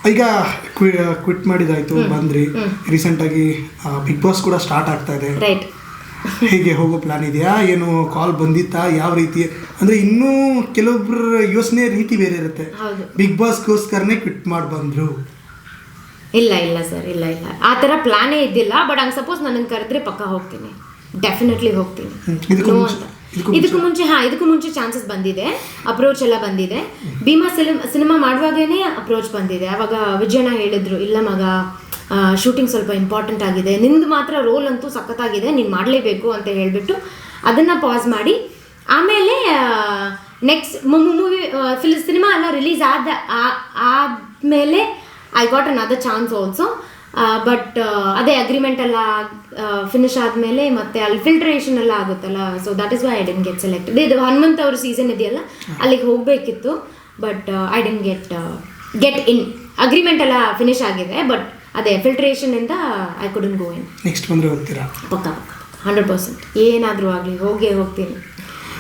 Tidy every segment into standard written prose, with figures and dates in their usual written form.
ಈಗ ಕ್ವಿಟ್ ಮಾಡಿದಾಯ್ತು, ಬಂದ್ರಿ ರೀಸೆಂಟಾಗಿ ಬಿಗ್ ಬಾಸ್ ಕೂಡ ಸ್ಟಾರ್ಟ್ ಆಗ್ತಾ ಇದೆ. ರೈಟ್. ಹೇಗೆ ಹೋಗೋ ಪ್ಲಾನ್ ಇದೆಯಾ? ಏನು ಕಾಲ್ ಬಂದಿತ್ತಾ? ಯಾವ ರೀತಿ ಅಂದರೆ ಇನ್ನೂ ಕೆಲವೊಬ್ಬರ ಯೋಚನೆ ರೀತಿ ಬೇರೆ ಇರುತ್ತೆ. ಬಿಗ್ ಬಾಸ್ಗೋಸ್ಕರನೇ ಕ್ವಿಟ್ ಮಾಡಿ ಬಂದರು. ಇಲ್ಲ ಸರ್, ಇಲ್ಲ ಆ ಥರ ಪ್ಲಾನೇ ಇದ್ದಿಲ್ಲ. ಬಟ್ ಹಂಗೆ ಸಪೋಸ್ ನನಗೆ ಕರೆದ್ರೆ ಪಕ್ಕ ಹೋಗ್ತೀನಿ, ಡೆಫಿನೆಟ್ಲಿ ಹೋಗ್ತೀನಿ. ಇದಕ್ಕೂ ಮುಂಚೆ ಚಾನ್ಸಸ್ ಬಂದಿದೆ, ಅಪ್ರೋಚ್ ಎಲ್ಲ ಬಂದಿದೆ. ಭೀಮಾ ಸಿನಿಮಾ ಮಾಡುವಾಗೇನೆ ಅಪ್ರೋಚ್ ಬಂದಿದೆ. ಅವಾಗ ವಿಜಯಣ್ಣ ಹೇಳಿದ್ರು, ಇಲ್ಲ ಮಗ, ಶೂಟಿಂಗ್ ಸ್ವಲ್ಪ ಇಂಪಾರ್ಟೆಂಟ್ ಆಗಿದೆ, ನಿಂದು ಮಾತ್ರ ರೋಲ್ ಅಂತೂ ಸಖತ್ತಾಗಿದೆ, ನೀನು ಮಾಡಲೇಬೇಕು ಅಂತ ಹೇಳಿಬಿಟ್ಟು ಅದನ್ನು ಪಾಸ್ ಮಾಡಿ ಆಮೇಲೆ ನೆಕ್ಸ್ಟ್ ಮೂವಿ ಸಿನಿಮಾ ಎಲ್ಲ ರಿಲೀಸ್ ಆದಮೇಲೆ I got another chance also. But ಅದೇ ಅಗ್ರಿಮೆಂಟ್ ಎಲ್ಲ ಫಿನಿಶ್ ಆದಮೇಲೆ ಮತ್ತೆ ಅಲ್ಲಿ ಫಿಲ್ಟ್ರೇಷನ್ ಎಲ್ಲ ಆಗುತ್ತಲ್ಲ, so that is why I didn't get selected. ಇದು ಹನುಮಂತ್ ಅವ್ರ ಸೀಸನ್ ಇದೆಯಲ್ಲ, ಅಲ್ಲಿಗೆ ಹೋಗಬೇಕಿತ್ತು, but I didn't get in. Agreement ಎಲ್ಲ ಫಿನಿಶ್ ಆಗಿದೆ, ಬಟ್ ಅದೇ ಫಿಲ್ಟ್ರೇಷನ್ ಇಂದ I couldn't go in. Next ಬಂದರೆ ಹೋಗ್ತೀರಾ? ಪಕ್ಕ 100%. ಏನಾದರೂ ಆಗಲಿ ಹೋಗ್ತೀನಿ.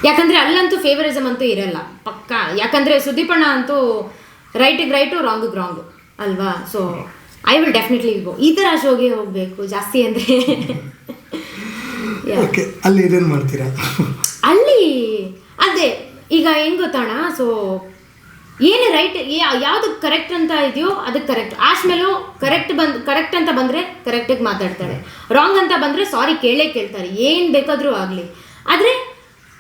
ಯಾಕಂದರೆ ಅಲ್ಲಂತೂ ಫೇವರಿಸಮ್ ಅಂತೂ ಇರಲ್ಲ, ಪಕ್ಕ. ಯಾಕಂದರೆ ಸುದೀಪಣ್ಣ ಅಂತೂ ರೈಟಿಗೆ ರೈಟು, ರಾಂಗಿಗೆ ರಾಂಗು ಅಲ್ವಾ. So I will definitely go. ಈ ಥರ ಶೋಗೆ ಹೋಗಬೇಕು ಜಾಸ್ತಿ ಅಂದರೆ. ಅಲ್ಲಿ ಏನೇನು ಮಾಡ್ತೀರಾ? ಅಲ್ಲಿ ಅದೇ ಈಗ ಹೆಂಗೆ ಗೊತ್ತೋಣ, ಸೊ ಏನು ರೈಟ್, ಯಾವುದು ಕರೆಕ್ಟ್ ಅಂತ ಇದೆಯೋ ಅದಕ್ಕೆ ಕರೆಕ್ಟ್. ಆಶ್ ಮೇಲೂ ಕರೆಕ್ಟ್ ಅಂತ ಬಂದರೆ ಕರೆಕ್ಟಾಗಿ ಮಾತಾಡ್ತಾಳೆ, ರಾಂಗ್ ಅಂತ ಬಂದರೆ ಸಾರಿ ಕೇಳ್ತಾರೆ, ಏನು ಬೇಕಾದರೂ ಆಗಲಿ. ಆದರೆ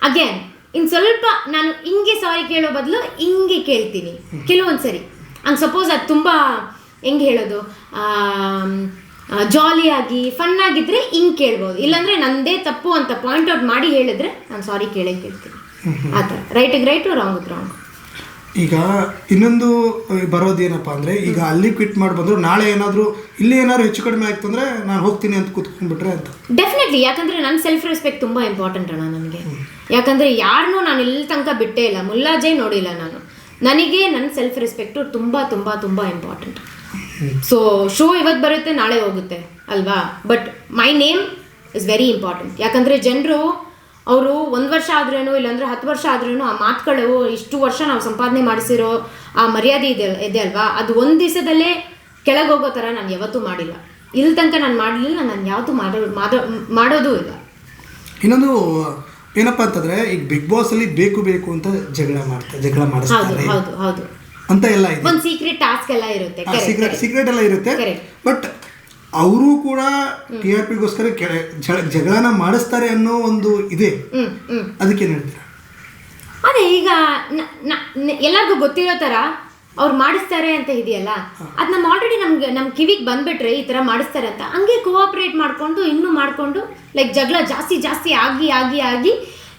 ಅಗೇನ್ ಇನ್ನು ಸ್ವಲ್ಪ ನಾನು ಹಿಂಗೆ ಸಾರಿ ಕೇಳೋ ಬದಲು ಹಿಂಗೆ ಕೇಳ್ತೀನಿ ಕೆಲವೊಂದು ಸರಿ. ಹಂಗೆ ಸಪೋಸ್ ಅದು ತುಂಬ ಹೆಂಗೆ ಹೇಳೋದು, ಜಾಲಿಯಾಗಿ ಫನ್ನಾಗಿದ್ದರೆ ಹಿಂಗೆ ಕೇಳ್ಬೋದು. ಇಲ್ಲಾಂದರೆ ನನ್ನದೇ ತಪ್ಪು ಅಂತ ಪಾಯಿಂಟ್ ಔಟ್ ಮಾಡಿ ಹೇಳಿದ್ರೆ ನಾನು ಸಾರಿ ಕೇಳ್ತೀನಿ ಆ ಥರ. ರೈಟಿಗೆ ರೈಟು, ರಾಂಗಿಗೆ ರಾಂಗ್. ಈಗ ಇನ್ನೊಂದು ಬರೋದೇನಪ್ಪ ಅಂದರೆ, ಈಗ ಅಲ್ಲಿ ಕ್ವಿಟ್ ಮಾಡಿ ಬಂದರು, ನಾಳೆ ಏನಾದರೂ ಇಲ್ಲಿ ಏನಾದ್ರು ಹೆಚ್ಚು ಕಡಿಮೆ ಆಯ್ತು ಅಂದರೆ ನಾನು ಹೋಗ್ತೀನಿ ಅಂತ ಕೂತ್ಕೊಂಡ್ಬಿಟ್ರೆ ಅಂತ. ಡೆಫಿನೆಟ್ಲಿ. ಯಾಕಂದರೆ ನನ್ನ ಸೆಲ್ಫ್ ರೆಸ್ಪೆಕ್ಟ್ ತುಂಬ ಇಂಪಾರ್ಟೆಂಟ್ ಅಣ್ಣ ನನಗೆ. ಯಾಕಂದರೆ ಯಾರನ್ನೂ ನಾನು ಇಲ್ಲಿ ತನಕ ಬಿಟ್ಟೇ ಇಲ್ಲ, ಮುಲ್ಲಾಜೇ ನೋಡಿಲ್ಲ ನಾನು. ನನಗೆ ನನ್ನ ಸೆಲ್ಫ್ ರೆಸ್ಪೆಕ್ಟು ತುಂಬ ತುಂಬ ತುಂಬ ಇಂಪಾರ್ಟೆಂಟ್. ಸೊ ಶೋ ಇವತ್ತು ಬರುತ್ತೆ, ನಾಳೆ ಹೋಗುತ್ತೆ ಅಲ್ವಾ. But my name is very important. ಯಾಕಂದರೆ ಜನರು ಅವರು 1 ವರ್ಷ ಆದ್ರೂ ಇಲ್ಲಾಂದರೆ 10 ವರ್ಷ ಆದ್ರೂ ಆ ಮಾತುಗಳು, ಇಷ್ಟು ವರ್ಷ ನಾವು ಸಂಪಾದನೆ ಮಾಡಿಸಿರೋ ಆ ಮರ್ಯಾದೆ ಇದೆ ಅಲ್ವಾ, ಅದು ಒಂದು ದಿವಸದಲ್ಲೇ ಕೆಳಗೆ ಹೋಗೋ ಥರ ನಾನು ಯಾವತ್ತೂ ಮಾಡಿಲ್ಲ. ಇಲ್ಲಿ ತನಕ ನಾನು ಮಾಡಲಿಲ್ಲ, ನಾನು ಯಾವತ್ತೂ ಮಾಡೋದೂ ಇಲ್ಲ. ಇನ್ನೊಂದು ಏನಪ್ಪ ಅಂತಂದರೆ, ಈಗ ಬಿಗ್ ಬಾಸಲ್ಲಿ ಬೇಕು ಅಂತ ಜಗಳ ಮಾಡಿಸ್ತಾರೆ. ಹೌದು ಅಂತ ಎಲ್ಲ ಇದೆ. ಒಂದು ಸೀಕ್ರೆಟ್ ಟಾಸ್ಕ್ ಎಲ್ಲ ಇರುತ್ತೆ, ಸೀಕ್ರೆಟ್ ಎಲ್ಲ ಇರುತ್ತೆ. ಬಟ್ ಅವರು ಕೂಡ ಟಿ ಆರ್ ಪಿಗೋಸ್ಕರ ಜಗಳನ ಮಾಡಿಸ್ತಾರೆ ಅನ್ನೋ ಒಂದು ಇದೆ. ಅದಕ್ಕೇನು ಹೇಳ್ತೀರಾ? ಅದೇ ಈಗ ಎಲ್ಲರಿಗೂ ಗೊತ್ತಿರೋ ಥರ ಅವ್ರು ಮಾಡಿಸ್ತಾರೆ ಅಂತ ಇದೆಯಲ್ಲ, ಅದು ಆಲ್ರೆಡಿ ನಮ್ಮ ಕಿವಿಗೆ ಬಂದ್ಬಿಟ್ರೆ ಈ ಥರ ಮಾಡಿಸ್ತಾರೆ ಅಂತ, ಹಂಗೆ ಕೋಆಪ್ರೇಟ್ ಮಾಡಿಕೊಂಡು ಮಾಡಿಕೊಂಡು ಲೈಕ್ ಜಗಳ ಜಾಸ್ತಿ ಆಗಿ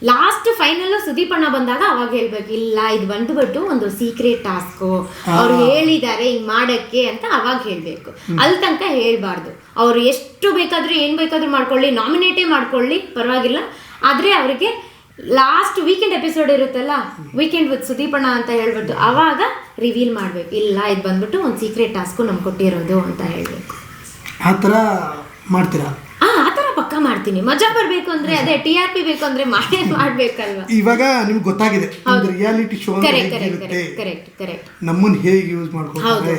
ಲಾಸ್ಟ್ ಫೈನಲ್ಲು ಸುದೀಪಣ್ಣ ಬಂದಾಗ ಅವಾಗ ಹೇಳ್ಬೇಕು, ಇಲ್ಲ ಇದು ಬಂದುಬಿಟ್ಟು ಒಂದು ಸೀಕ್ರೆಟ್ ಟಾಸ್ಕು, ಅವ್ರು ಹೇಳಿದ್ದಾರೆ ಹಿಂಗೆ ಮಾಡೋಕ್ಕೆ ಅಂತ ಅವಾಗ ಹೇಳಬೇಕು. ಅಲ್ಲಿ ತನಕ ಹೇಳ್ಬಾರ್ದು. ಅವ್ರು ಎಷ್ಟು ಬೇಕಾದರೂ ಏನು ಬೇಕಾದರೂ ಮಾಡ್ಕೊಳ್ಳಿ, ನಾಮಿನೇಟೇ ಮಾಡ್ಕೊಳ್ಳಿ, ಪರವಾಗಿಲ್ಲ. ಆದರೆ ಅವರಿಗೆ ಲಾಸ್ಟ್ ವೀಕೆಂಡ್ ಎಪಿಸೋಡ್ ಇರುತ್ತಲ್ಲ, ವೀಕೆಂಡ್ ವಿತ್ ಸುದೀಪಣ್ಣ ಅಂತ ಹೇಳ್ಬಿಟ್ಟು ಅವಾಗ ರಿವೀಲ್ ಮಾಡಬೇಕು, ಇಲ್ಲ ಇದು ಬಂದ್ಬಿಟ್ಟು ಒಂದು ಸೀಕ್ರೆಟ್ ಟಾಸ್ಕು ನಮ್ಗೆ ಕೊಟ್ಟಿರೋದು ಅಂತ ಹೇಳಬೇಕು. ಆ ಥರ ಮಾಡ್ತೀರಾ? ಆ ಥರ ಪಕ್ಕ ಮಾಡ್ತೀನಿ. ಮಜಾ ಬರಬೇಕು ಅಂದರೆ, ಅದೇ ಟಿ ಆರ್ ಪಿ ಬೇಕು ಅಂದರೆ ಮಾಡಬೇಕಲ್ವಾ. ಇವಾಗ ನಿಮ್ಗೆ ಗೊತ್ತಾಗಿದೆ ರಿಯಾಲಿಟಿ ಶೋ ಕರೆಕ್ಟ್ ನಮ್ಮನ್ನು ಹೇಗೆ ಯೂಸ್ ಮಾಡ್ಕೊತಾರೆ,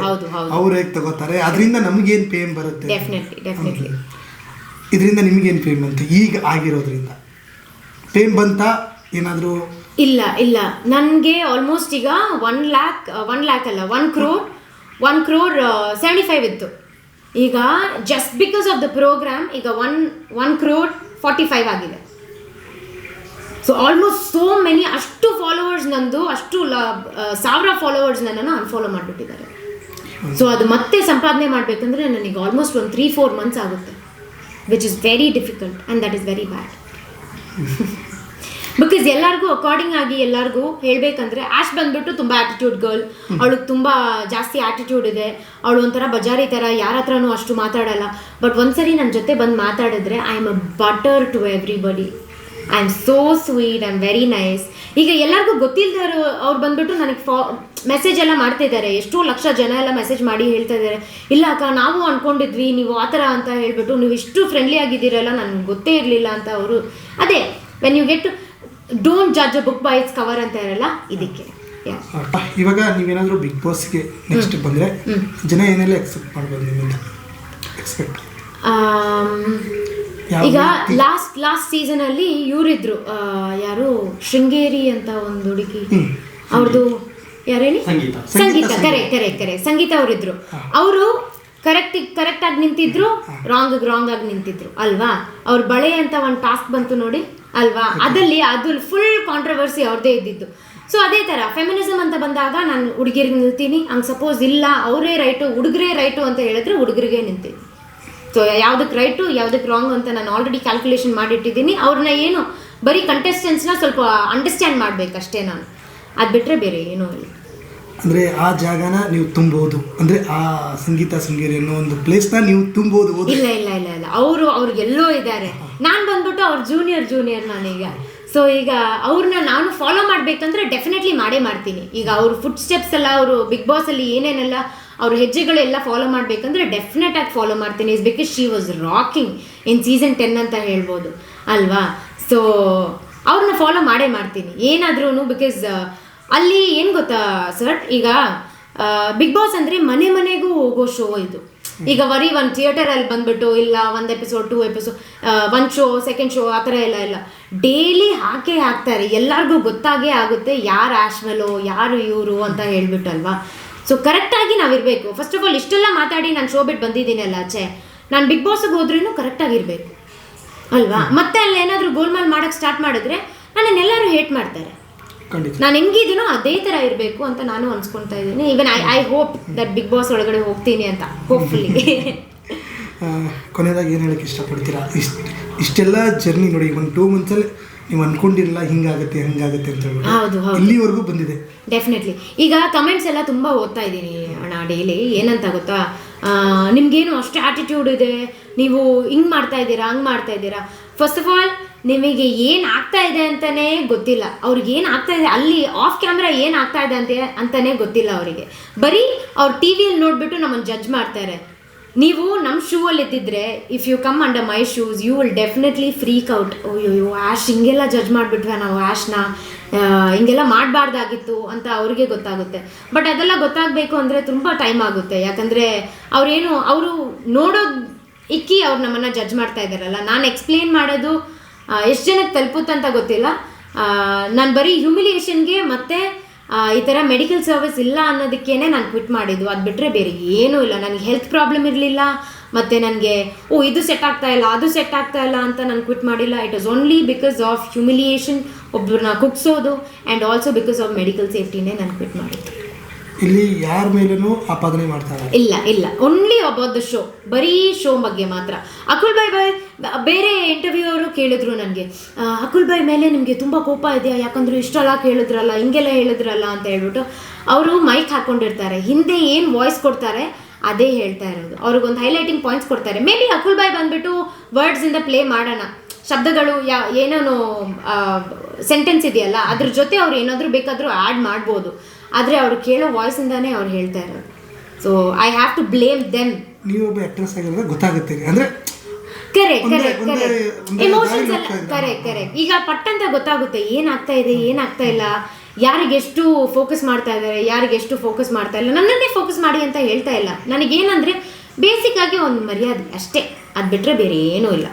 ಅವ್ರು ಹೇಗೆ ತಗೋತಾರೆ, ಅದರಿಂದ ನಮಗೇನು ಫೇಮ್ ಬರುತ್ತೆ. ಡೆಫಿನೆಟ್ಲಿ ಇದರಿಂದ ನಿಮಗೇನು ಫೇಮ್ ಅಂತ ಈಗ ಆಗಿರೋದ್ರಿಂದ ಫೇಮ್ ಬಂತ ಏನಾದರೂ? ಇಲ್ಲ ನನಗೆ ಆಲ್ಮೋಸ್ಟ್ ಈಗ 1 lakh ಅಲ್ಲ, 1 crore 75 ಇತ್ತು. ಈಗ just because of the program ಈಗ 1 crore 45 ಆಗಿದೆ. ಸೊ ಆಲ್ಮೋಸ್ಟ್ ಸೋ ಮೆನಿ, ಅಷ್ಟು ಫಾಲೋವರ್ಸ್ ನಂದು, ಅಷ್ಟು 1000 ಫಾಲೋವರ್ಸ್ ನನ್ನನ್ನು ಅನ್ಫಾಲೋ ಮಾಡಿಬಿಟ್ಟಿದ್ದಾರೆ. ಸೊ ಅದು ಮತ್ತೆ ಸಂಪಾದನೆ ಮಾಡಬೇಕಂದ್ರೆ ನನಗೆ ಆಲ್ಮೋಸ್ಟ್ ಒಂದು 3-4 months ಆಗುತ್ತೆ, which is very difficult and that is very bad. Because ಎಲ್ಲರಿಗೂ ಅಕಾರ್ಡಿಂಗ್ ಆಗಿ ಎಲ್ಲರಿಗೂ ಹೇಳಬೇಕಂದ್ರೆ, ಆಶ್ ಬಂದ್ಬಿಟ್ಟು ತುಂಬ ಆ್ಯಟಿಟ್ಯೂಡ್ ಗರ್ಲ್, ಅವಳಿಗೆ ತುಂಬ ಜಾಸ್ತಿ ಆ್ಯಟಿಟ್ಯೂಡ್ ಇದೆ, ಅವಳು ಒಂಥರ ಬಜಾರಿ ಥರ, ಯಾರ ಹತ್ರನೂ ಅಷ್ಟು ಮಾತಾಡಲ್ಲ. ಬಟ್ ಒಂದ್ಸರಿ ನನ್ನ ಜೊತೆ ಬಂದು ಮಾತಾಡಿದ್ರೆ I am a butter to everybody, I am so sweet, I am very nice. ಈಗ ಎಲ್ಲರಿಗೂ ಗೊತ್ತಿಲ್ಲದೆ ಅವ್ರು ಬಂದ್ಬಿಟ್ಟು ನನಗೆ ಮೆಸೇಜ್ ಎಲ್ಲ ಮಾಡ್ತಿದ್ದಾರೆ, ಎಷ್ಟೋ ಲಕ್ಷ ಜನ ಎಲ್ಲ ಮೆಸೇಜ್ ಮಾಡಿ ಹೇಳ್ತಾ ಇದ್ದಾರೆ, ಇಲ್ಲ ಅಕ್ಕ ನಾವು ಅಂದ್ಕೊಂಡಿದ್ವಿ ನೀವು ಆ ಥರ ಅಂತ ಹೇಳ್ಬಿಟ್ಟು, ನೀವು ಇಷ್ಟು ಫ್ರೆಂಡ್ಲಿ ಆಗಿದ್ದೀರಲ್ಲ, ನನಗೆ ಗೊತ್ತೇ ಇರಲಿಲ್ಲ ಅಂತ ಅವರು. ಅದೇ when you get don't judge a book by its cover ಅಂತ ಇರಲ್ಲ, ಇದಕ್ಕೆ ಇವಾಗ ನೀವೇನಾದರೂ ಬಿಗ್ ಬಾಸ್ಗೆ ನೆಕ್ಸ್ಟ್ ಬಂದರೆ ಜನ ಏನೆಲ್ಲ ಎಕ್ಸೆಪ್ಟ್ ಮಾಡ್ಬೋದು ನಿಮ್ಮಿಂದ ಎಕ್ಸ್ಪೆಕ್ಟ್? ಈಗ ಲಾಸ್ಟ್ ಸೀಸನ್ ಅಲ್ಲಿ ಇವರಿದ್ರು, ಯಾರು ಶೃಂಗೇರಿ ಅಂತ ಒಂದು ಹುಡುಗಿ, ಅವ್ರದ್ದು ಯಾರು ಹೇಳಿ, ಸಂಗೀತ. ಕರೆಕ್ಟ್ ಸಂಗೀತ ಅವರಿದ್ರು. ಅವರು ಕರೆಕ್ಟ್ ಆಗಿ ನಿಂತಿದ್ರು, ರಾಂಗ್ ಆಗಿ ನಿಂತಿದ್ರು ಅಲ್ವಾ. ಅವ್ರ ಬಳೆ ಅಂತ ಒಂದು ಟಾಸ್ಕ್ ಬಂತು ನೋಡಿ ಅಲ್ವಾ, ಅದಲ್ಲಿ ಅದು ಫುಲ್ ಕಾಂಟ್ರವರ್ಸಿ ಅವ್ರದ್ದೇ ಇದ್ದಿದ್ದು. ಸೊ ಅದೇ ಥರ ಫೆಮಿನಿಸಮ್ ಅಂತ ಬಂದಾಗ ನಾನು ಹುಡುಗಿರಿಗೆ ನಿಲ್ತೀನಿ, ಹಂಗೆ ಸಪೋಸ್ ಇಲ್ಲ ಅವರೇ ರೈಟು ಹುಡುಗರೇ ರೈಟು ಅಂತ ಹೇಳಿದ್ರೆ ಹುಡುಗರಿಗೆ ನಿಂತೀನಿ. ಸೊ ಯಾವುದಕ್ಕೆ ರೈಟು ಯಾವುದಕ್ಕೆ ರಾಂಗ್ ಅಂತ ನಾನು ಆಲ್ರೆಡಿ ಕ್ಯಾಲ್ಕುಲೇಷನ್ ಮಾಡಿಟ್ಟಿದ್ದೀನಿ. ಅವ್ರನ್ನ ಏನು ಬರೀ ಕಂಟೆಸ್ಟೆಂಟ್ಸ್ನ ಸ್ವಲ್ಪ ಅಂಡರ್ಸ್ಟ್ಯಾಂಡ್ ಮಾಡಬೇಕಷ್ಟೇ ನಾನು, ಅದು ಬಿಟ್ಟರೆ ಬೇರೆ ಏನೂ ಇಲ್ಲ. ಅಂದರೆ ಆ ಜಾಗನ ನೀವು ತುಂಬೋದು, ಅಂದರೆ ಆ ಸಂಗೀತ ಶೃಂಗೇರಿ ಅನ್ನೋ ಒಂದು ಪ್ಲೇಸ್ನ ನೀವು ತುಂಬೋದು? ಇಲ್ಲ ಅವ್ರಿಗೆಲ್ಲೋ ಇದ್ದಾರೆ. ನಾನು ಬಂದ್ಬಿಟ್ಟು ಅವ್ರ ಜೂನಿಯರ್ ನಾನೀಗ. ಸೊ ಈಗ ಅವ್ರನ್ನ ನಾನು ಫಾಲೋ ಮಾಡಬೇಕಂದ್ರೆ ಡೆಫಿನೆಟ್ಲಿ ಮಾಡೇ ಮಾಡ್ತೀನಿ. ಈಗ ಅವ್ರ ಫುಡ್ ಸ್ಟೆಪ್ಸ್ ಎಲ್ಲ, ಅವರು ಬಿಗ್ ಬಾಸಲ್ಲಿ ಏನೇನೆಲ್ಲ ಅವ್ರ ಹೆಜ್ಜೆಗಳೆಲ್ಲ ಫಾಲೋ ಮಾಡಬೇಕಂದ್ರೆ ಡೆಫಿನೆಟ್ ಆಗಿ ಫಾಲೋ ಮಾಡ್ತೀನಿ. Is because she was rocking in season 10 ಅಂತ ಹೇಳ್ಬೋದು ಅಲ್ವಾ. ಸೊ ಅವ್ರನ್ನ ಫಾಲೋ ಮಾಡೇ ಮಾಡ್ತೀನಿ ಏನಾದ್ರೂ. ಬಿಕಾಸ್ ಅಲ್ಲಿ ಏನು ಗೊತ್ತಾ ಸರ್, ಈಗ ಬಿಗ್ ಬಾಸ್ ಅಂದರೆ ಮನೆಗೂ ಹೋಗೋ ಶೋ ಇದು. ಈಗ ಬರೀ ಒಂದು ಥಿಯೇಟರಲ್ಲಿ ಬಂದ್ಬಿಟ್ಟು ಇಲ್ಲ 1 episode 2 episode 1 show 2nd show ಆ ಥರ ಇಲ್ಲ. ಡೈಲಿ ಹಾಕ್ತಾರೆ, ಎಲ್ಲರಿಗೂ ಗೊತ್ತಾಗೇ ಆಗುತ್ತೆ ಯಾರು ಆಶ್ಮಲೋ ಯಾರು ಇವರು ಅಂತ ಹೇಳ್ಬಿಟ್ಟು ಅಲ್ವಾ. ಸೊ ಕರೆಕ್ಟಾಗಿ ನಾವಿರಬೇಕು. ಫಸ್ಟ್ ಆಫ್ ಆಲ್ ಇಷ್ಟೆಲ್ಲ ಮಾತಾಡಿ ನಾನು ಶೋ ಬಿಟ್ಟು ಬಂದಿದ್ದೀನಲ್ಲ ಆಚೆ, ನಾನು ಬಿಗ್ ಬಾಸ್ಗೆ ಹೋದ್ರೂ ಕರೆಕ್ಟಾಗಿರಬೇಕು ಅಲ್ವಾ. ಮತ್ತೆ ಅಲ್ಲಿ ಏನಾದರೂ ಗೋಲ್ಮಾಲ್ ಮಾಡೋಕ್ಕೆ ಸ್ಟಾರ್ಟ್ ಮಾಡಿದ್ರೆ ನನ್ನನ್ನೆಲ್ಲರೂ ಹೇಟ್ ಮಾಡ್ತಾರೆ. ನಾನು ಹೆಂಗಿದ್ದೀನೋ ಅದೇ ಥರ ಇರಬೇಕು ಅಂತ ನಾನು ಅನ್ಸ್ಕೊಳ್ತಾ ಇದ್ದೀನಿ. Even I hope that Bigg Boss ಒಳಗಡೆ ಹೋಗ್ತೀನಿ ಅಂತ, ಹೋಪ್ಫುಲಿ. ಕೊನೆಯದಾಗಿ ಏನು ಹೇಳಕ್ಕೆ ಇಷ್ಟಪಡ್ತೀರಾ? ಇಷ್ಟೆಲ್ಲ ಜರ್ನಿ ನೋಡಿ, ಒಂದು 2 ಮಂತ್ಸಲ್ಲಿ ನೀವು ಅಂದ್ಕೊಂಡಿರಲ್ಲ ಹಿಂಗಾಗುತ್ತೆ ಹಂಗಾಗುತ್ತೆ ಅಂತ ಹೇಳ್ಬಿಟ್ಟು ಹೌದು ಇಲ್ಲಿವರೆಗೂ ಬಂದಿದೆ. ಡೆಫಿನೆಟ್ಲಿ. ಈಗ ಕಮೆಂಟ್ಸ್ ಎಲ್ಲ ತುಂಬ ಓದ್ತಾ ಇದ್ದೀನಿ ಅಣ್ಣ ಡೈಲಿ. ಏನಂತ ಗೊತ್ತಾ, ನಿಮ್ಗೇನು ಅಷ್ಟು ಆ್ಯಟಿಟ್ಯೂಡ್ ಇದೆ, ನೀವು ಹಿಂಗೆ ಮಾಡ್ತಾ ಇದ್ದೀರಾ ಹಂಗೆ ಮಾಡ್ತಾ ಇದ್ದೀರಾ. ಫಸ್ಟ್ ಆಫ್ ಆಲ್ ನಿಮಗೆ ಏನು ಆಗ್ತಾ ಇದೆ ಅಂತಲೇ ಗೊತ್ತಿಲ್ಲ. ಅವ್ರಿಗೆ ಏನು ಆಗ್ತಾ ಇದೆ ಅಲ್ಲಿ ಆಫ್ ಕ್ಯಾಮ್ರಾ ಏನು ಆಗ್ತಾ ಇದೆ ಅಂತಲೇ ಗೊತ್ತಿಲ್ಲ ಅವರಿಗೆ. ಬರೀ ಅವ್ರು ಟಿ ವಿಯಲ್ಲಿ ನೋಡಿಬಿಟ್ಟು ನಮ್ಮನ್ನು ಜಡ್ಜ್ ಮಾಡ್ತಾರೆ. ನೀವು ನಮ್ಮ ಶೂ ಅಲ್ಲಿ ಇದ್ದಿದ್ರೆ, if you come under my shoes you will definitely freak out. ಅಯ್ಯೋ ಆ್ಯಶ್ ಹಿಂಗೆಲ್ಲ ಜಡ್ಜ್ ಮಾಡಿಬಿಟ್ವೆ ನಾವು, ಆ್ಯಶ್ನ ಹಿಂಗೆಲ್ಲ ಮಾಡಬಾರ್ದಾಗಿತ್ತು ಅಂತ ಅವ್ರಿಗೆ ಗೊತ್ತಾಗುತ್ತೆ. ಬಟ್ ಅದೆಲ್ಲ ಗೊತ್ತಾಗಬೇಕು ಅಂದರೆ ತುಂಬ ಟೈಮ್ ಆಗುತ್ತೆ. ಯಾಕಂದರೆ ಅವರು ನೋಡೋದು ಇಕ್ಕಿ ಅವ್ರು ನಮ್ಮನ್ನು ಜಡ್ಜ್ ಮಾಡ್ತಾ ಇದ್ದಾರಲ್ಲ. ನಾನು ಎಕ್ಸ್ಪ್ಲೇನ್ ಮಾಡೋದು ಎಷ್ಟು ಜನಕ್ಕೆ ತಲುಪುತ್ತಂತ ಗೊತ್ತಿಲ್ಲ. ನಾನು ಬರೀ ಹ್ಯೂಮಿಲಿಯೇಷನ್ಗೆ ಮತ್ತು ಈ ಥರ ಮೆಡಿಕಲ್ ಸರ್ವಿಸ್ ಇಲ್ಲ ಅನ್ನೋದಕ್ಕೇ ನಾನು ಕ್ವಿಟ್ ಮಾಡಿದ್ದು. ಅದು ಬಿಟ್ಟರೆ ಬೇರೆ ಏನೂ ಇಲ್ಲ. ನನಗೆ ಹೆಲ್ತ್ ಪ್ರಾಬ್ಲಮ್ ಇರಲಿಲ್ಲ, ಮತ್ತು ನನಗೆ ಇದು ಸೆಟ್ ಆಗ್ತಾ ಇಲ್ಲ ಅದು ಸೆಟ್ ಆಗ್ತಾ ಇಲ್ಲ ಅಂತ ನಾನು ಕ್ವಿಟ್ ಮಾಡಿಲ್ಲ. It was only because of humiliation, ಒಬ್ಬರನ್ನ ಕುಗ್ಸೋದು, and also because of medical ಸೇಫ್ಟಿನೇ ನಾನು ಕ್ವಿಟ್ ಮಾಡಿದ್ದು. ಇಲ್ಲಿ ಯಾರ ಮೇಲೂ ಆಪಾದನೆ ಮಾಡ್ತಾರೆ? ಇಲ್ಲ ಓನ್ಲಿ ಅಬೌಟ್ ದ ಶೋ, ಬರೀ ಶೋ ಬಗ್ಗೆ ಮಾತ್ರ. ಅಕುಲ್ ಬಾಯ್ ಬೇರೆ ಇಂಟರ್ವ್ಯೂ ಅವರು ಕೇಳಿದ್ರು ನನಗೆ, ಅಕುಲ್ ಬಾಯ್ ಮೇಲೆ ನಿಮಗೆ ತುಂಬ ಕೋಪ ಇದೆಯಾ, ಯಾಕಂದ್ರೆ ಇಷ್ಟೆಲ್ಲ ಕೇಳಿದ್ರಲ್ಲ ಹಿಂಗೆಲ್ಲ ಹೇಳಿದ್ರಲ್ಲ ಅಂತ ಹೇಳ್ಬಿಟ್ಟು. ಅವರು ಮೈಕ್ ಹಾಕ್ಕೊಂಡಿರ್ತಾರೆ, ಹಿಂದೆ ಏನು ವಾಯ್ಸ್ ಕೊಡ್ತಾರೆ ಅದೇ ಹೇಳ್ತಾ ಇರೋದು. ಅವ್ರಿಗೊಂದು ಹೈಲೈಟಿಂಗ್ ಪಾಯಿಂಟ್ಸ್ ಕೊಡ್ತಾರೆ. ಮೇ ಬಿ ಅಕುಲ್ ಬಾಯ್ ಬಂದುಬಿಟ್ಟು ವರ್ಡ್ಸಿಂದ ಪ್ಲೇ ಮಾಡೋಣ, ಶಬ್ದಗಳು ಏನೇನೋ ಸೆಂಟೆನ್ಸ್ ಇದೆಯಲ್ಲ ಅದ್ರ ಜೊತೆ ಅವ್ರು ಏನಾದರೂ ಬೇಕಾದರೂ ಆ್ಯಡ್ ಮಾಡ್ಬೋದು. ಆದರೆ ಅವ್ರು ಕೇಳೋ ವಾಯ್ಸಿಂದಾನೇ ಅವ್ರು ಹೇಳ್ತಾ ಇರೋದು. So I have to blame them. ನೀವು ಒಬ್ಬ ಆಕ್ಟ್ರೆಸ್ ಆಗಿರೋದು ಗೊತ್ತಾಗುತ್ತೆ ಅಂದರೆ ಕರೆಕ್ಟ್ ಎಮೋಷನ್ಸ್ ಎಲ್ಲ ಕರೆಕ್ಟ್. ಈಗ ಪಟ್ಟಂತ ಗೊತ್ತಾಗುತ್ತೆ ಏನಾಗ್ತಾ ಇದೆ ಏನಾಗ್ತಾ ಇಲ್ಲ, ಯಾರಿಗೆಷ್ಟು ಫೋಕಸ್ ಮಾಡ್ತಾ ಇದ್ದಾರೆ ಯಾರಿಗೆಷ್ಟು ಫೋಕಸ್ ಮಾಡ್ತಾ ಇಲ್ಲ. ನನ್ನನ್ನೇ ಫೋಕಸ್ ಮಾಡಿ ಅಂತ ಹೇಳ್ತಾ ಇಲ್ಲ. ನನಗೇನಂದರೆ ಬೇಸಿಕ್ ಆಗಿ ಒಂದು ಮರ್ಯಾದೆ ಅಷ್ಟೇ, ಅದು ಬಿಟ್ಟರೆ ಬೇರೆ ಏನೂ ಇಲ್ಲ.